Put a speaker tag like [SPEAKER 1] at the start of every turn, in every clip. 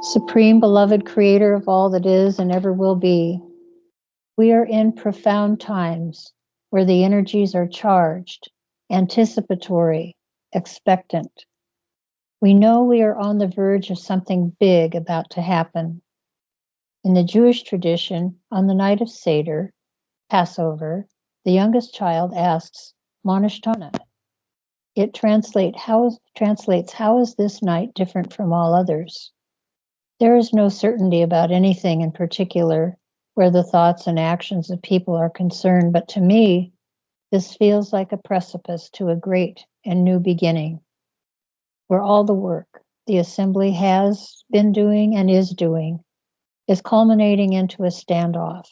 [SPEAKER 1] Supreme beloved creator of all that is and ever will be, we are in profound times where the energies are charged, anticipatory, expectant. We know we are on the verge of something big about to happen. In the Jewish tradition, on the night of Seder, Passover, the youngest child asks, Monishtana. It translates, how is this night different from all others? There is no certainty about anything in particular where the thoughts and actions of people are concerned, but to me, this feels like a precipice to a great and new beginning, where all the work the assembly has been doing and is doing is culminating into a standoff.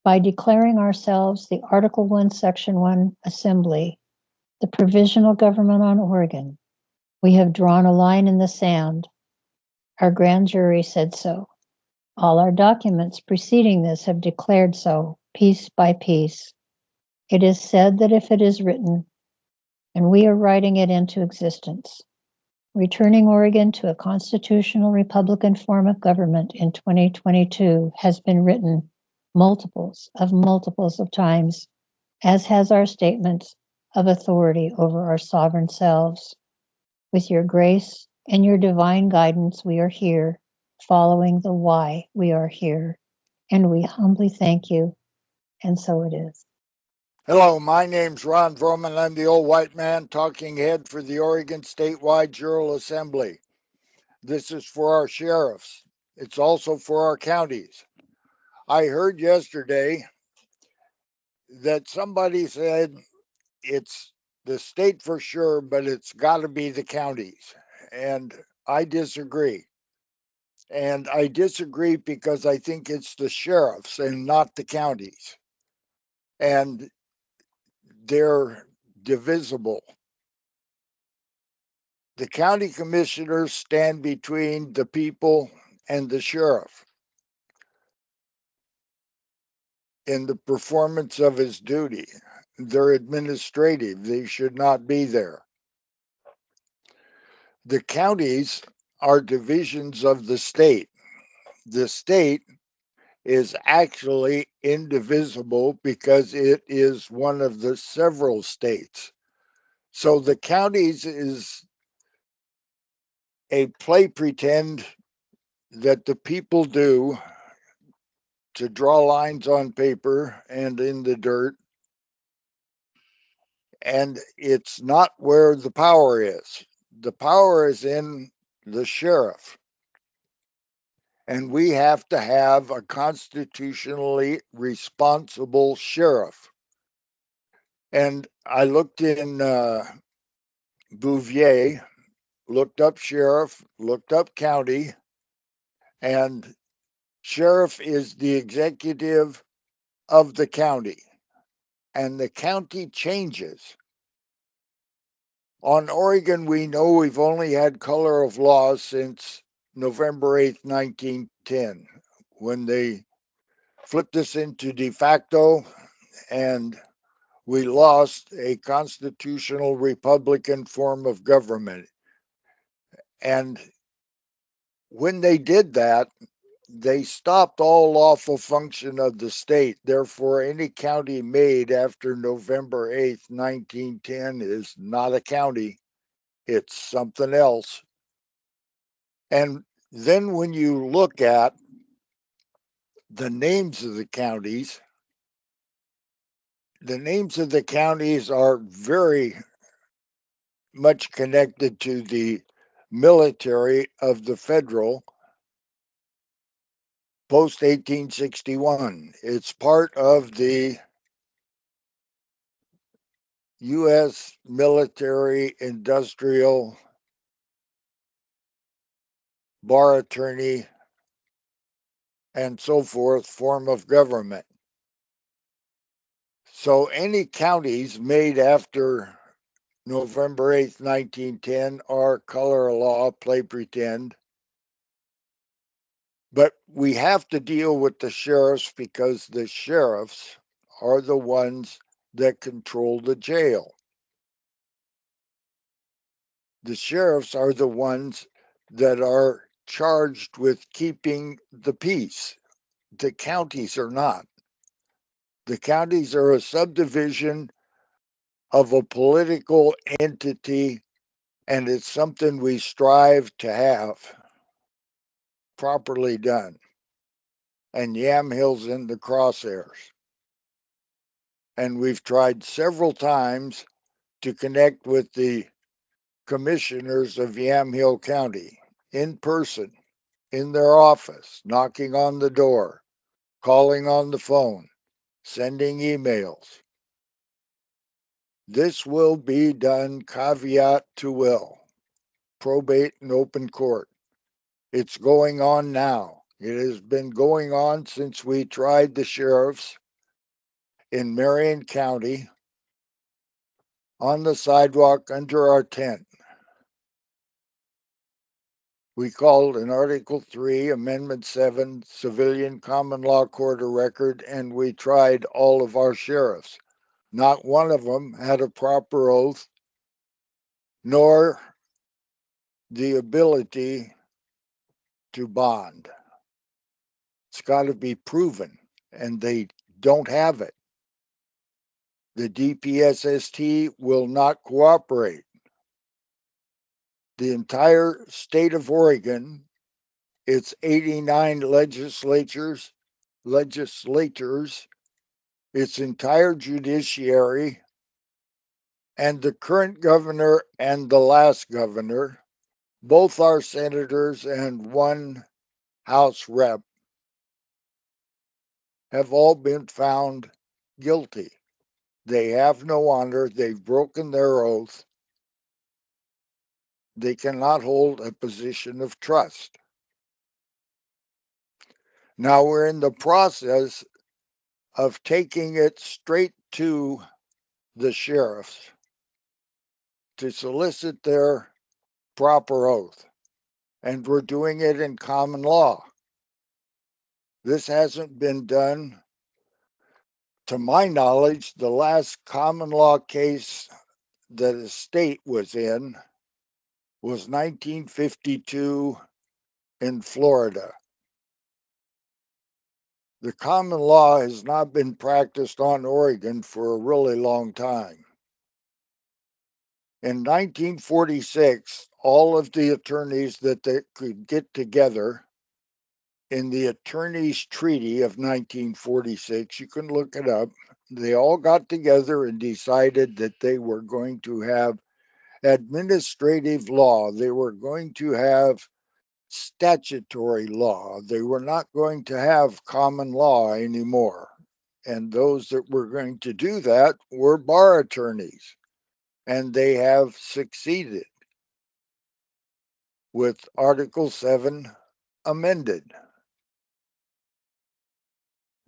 [SPEAKER 1] By declaring ourselves the Article 1, Section 1 Assembly, the provisional government on Oregon, we have drawn a line in the sand. Our grand jury said so. All our documents preceding this have declared so, piece by piece. It is said that if it is written, and we are writing it into existence, returning Oregon to a constitutional Republican form of government in 2022 has been written multiples of times, as has our statements of authority over our sovereign selves. With your grace and your divine guidance, we are here, following the why we are here, and we humbly thank you, and so it is.
[SPEAKER 2] Hello, my name's Ron Vroman. I'm the old white man talking head for the Oregon Statewide Jural Assembly. This is for our sheriffs. It's also for our counties. I heard yesterday that somebody said it's the state for sure, but it's got to be the counties. And I disagree. And I disagree because I think it's the sheriffs and not the counties. And they're divisible. The county commissioners stand between the people and the sheriff in the performance of his duty. They're administrative. They should not be there. The counties are divisions of the state. The state is actually indivisible because it is one of the several states. So the counties is a play pretend that the people do to draw lines on paper and in the dirt. And it's not where the power is. The power is in the sheriff. And we have to have a constitutionally responsible sheriff. And I looked in Bouvier, looked up sheriff, looked up county, and sheriff is the executive of the county. And the county changes. On Oregon, we know we've only had color of law since November 8th, 1910, when they flipped us into de facto and we lost a constitutional Republican form of government. And when they did that, they stopped all lawful function of the state. Therefore, any county made after November 8th, 1910 is not a county. It's something else. And then when you look at the names of the counties are very much connected to the military of the federal post 1861. It's part of the U.S. military industrial bar attorney and so forth form of government. So any counties made after November 8th, 1910 are color of law, play pretend. But we have to deal with the sheriffs because the sheriffs are the ones that control the jail. The sheriffs are the ones that are charged with keeping the peace. The counties are not. The counties are a subdivision of a political entity, and it's something we strive to have properly done. And Yamhill's in the crosshairs. And we've tried several times to connect with the commissioners of Yamhill County in person, in their office, knocking on the door, calling on the phone, sending emails. This will be done caveat to will, probate and open court. It's going on now. It has been going on since we tried the sheriffs in Marion County on the sidewalk under our tent. We called an Article 3, Amendment 7, Civilian Common Law Court of Record, and we tried all of our sheriffs. Not one of them had a proper oath, nor the ability to bond. It's got to be proven, and they don't have it. The DPSST will not cooperate. The entire state of Oregon, its 89 legislators, its entire judiciary, and the current governor and the last governor, both our senators and one House rep, have all been found guilty. They have no honor. They've broken their oath. They cannot hold a position of trust. Now we're in the process of taking it straight to the sheriffs to solicit their proper oath. And we're doing it in common law. This hasn't been done. To my knowledge, the last common law case that a state was in was 1952 in Florida. The common law has not been practiced on Oregon for a really long time. In 1946, all of the attorneys that they could get together in the Attorneys' Treaty of 1946, you can look it up, they all got together and decided that they were going to have administrative law. They were going to have statutory law. They were not going to have common law anymore. And those that were going to do that were bar attorneys. And they have succeeded with Article 7 amended.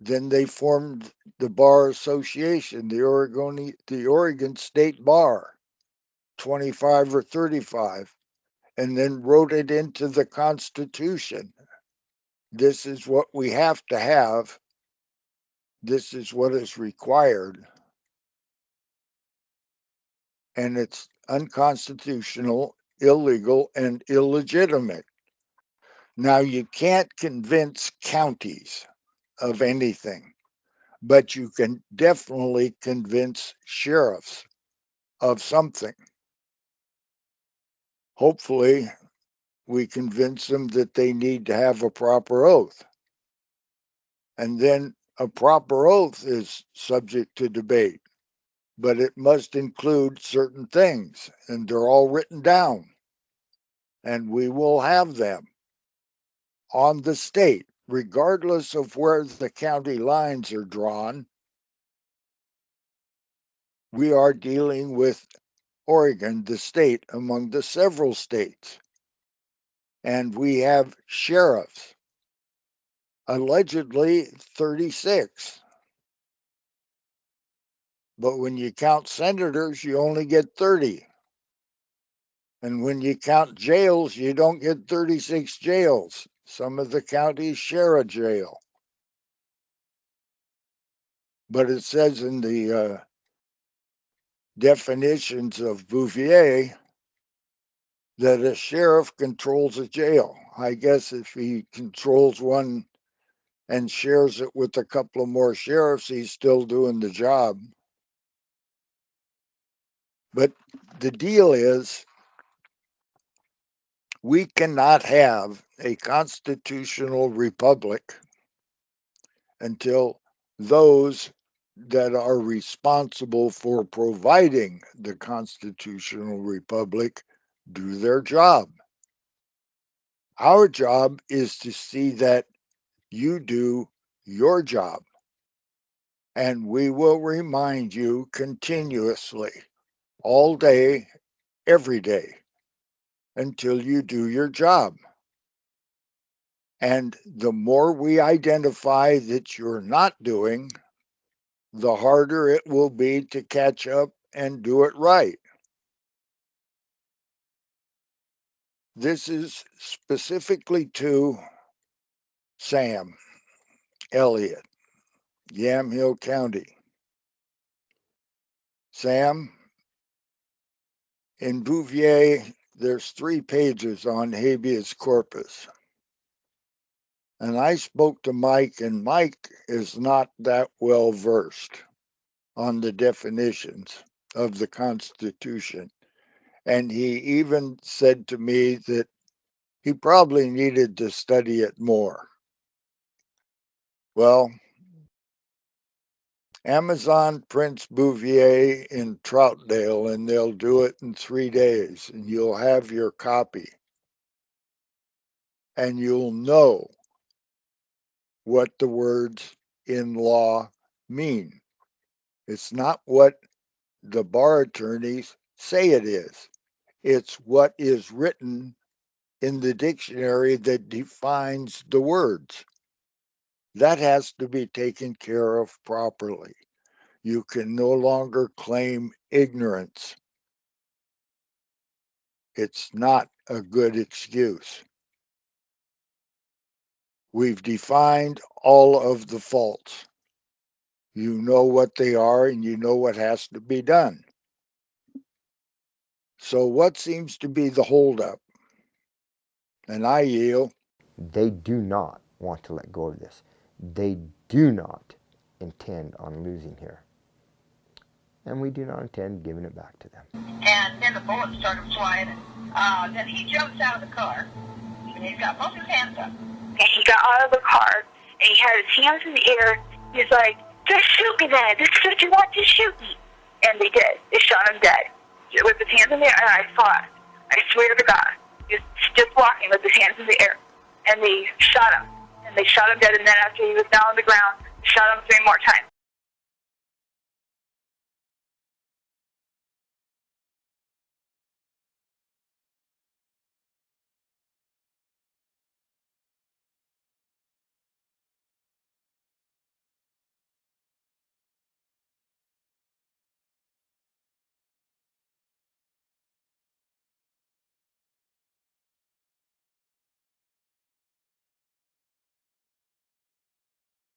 [SPEAKER 2] Then they formed the Bar Association, the Oregon State Bar, 25 or 35, and then wrote it into the Constitution. This is what we have to have. This is what is required. And it's unconstitutional, illegal, and illegitimate. Now, you can't convince counties of anything, but you can definitely convince sheriffs of something. Hopefully, we convince them that they need to have a proper oath. And then a proper oath is subject to debate, but it must include certain things, and they're all written down. And we will have them on the state, regardless of where the county lines are drawn. We are dealing with Oregon, the state among the several states. And we have sheriffs, allegedly 36. But when you count senators, you only get 30. And when you count jails, you don't get 36 jails. Some of the counties share a jail. But it says in the definitions of Bouvier that a sheriff controls a jail. I guess if he controls one and shares it with a couple of more sheriffs, he's still doing the job. But the deal is, we cannot have a constitutional republic until those that are responsible for providing the constitutional republic do their job. Our job is to see that you do your job. And we will remind you continuously, all day, every day, until you do your job. And the more we identify that you're not doing, the harder it will be to catch up and do it right. This is specifically to Sam Elliott, Yamhill County. Sam, in Bouvier, there's 3 pages on habeas corpus. And I spoke to Mike, and Mike is not that well versed on the definitions of the Constitution. And he even said to me that he probably needed to study it more. Well, Amazon prints Bouvier in Troutdale, and they'll do it in 3 days, and you'll have your copy. And you'll know what the words in law mean. It's not what the bar attorneys say it is. It's what is written in the dictionary that defines the words. That has to be taken care of properly. You can no longer claim ignorance. It's not a good excuse. We've defined all of the faults. You know what they are, and you know what has to be done. So what seems to be the holdup? And I yield.
[SPEAKER 3] They do not want to let go of this. They do not intend on losing here. And we do not intend giving it back to them.
[SPEAKER 4] And then the bullets started flying. Then he jumps out of the car, and he's got both his hands up. And he got out of the car, and he had his hands in the air. He's like, "Just shoot me then. This is what you want, just shoot me." And they did. They shot him dead. With his hands in the air, and I saw it. I swear to God. He was just walking with his hands in the air. And they shot him. And they shot him dead, and then after he was down on the ground, they shot him 3 more times.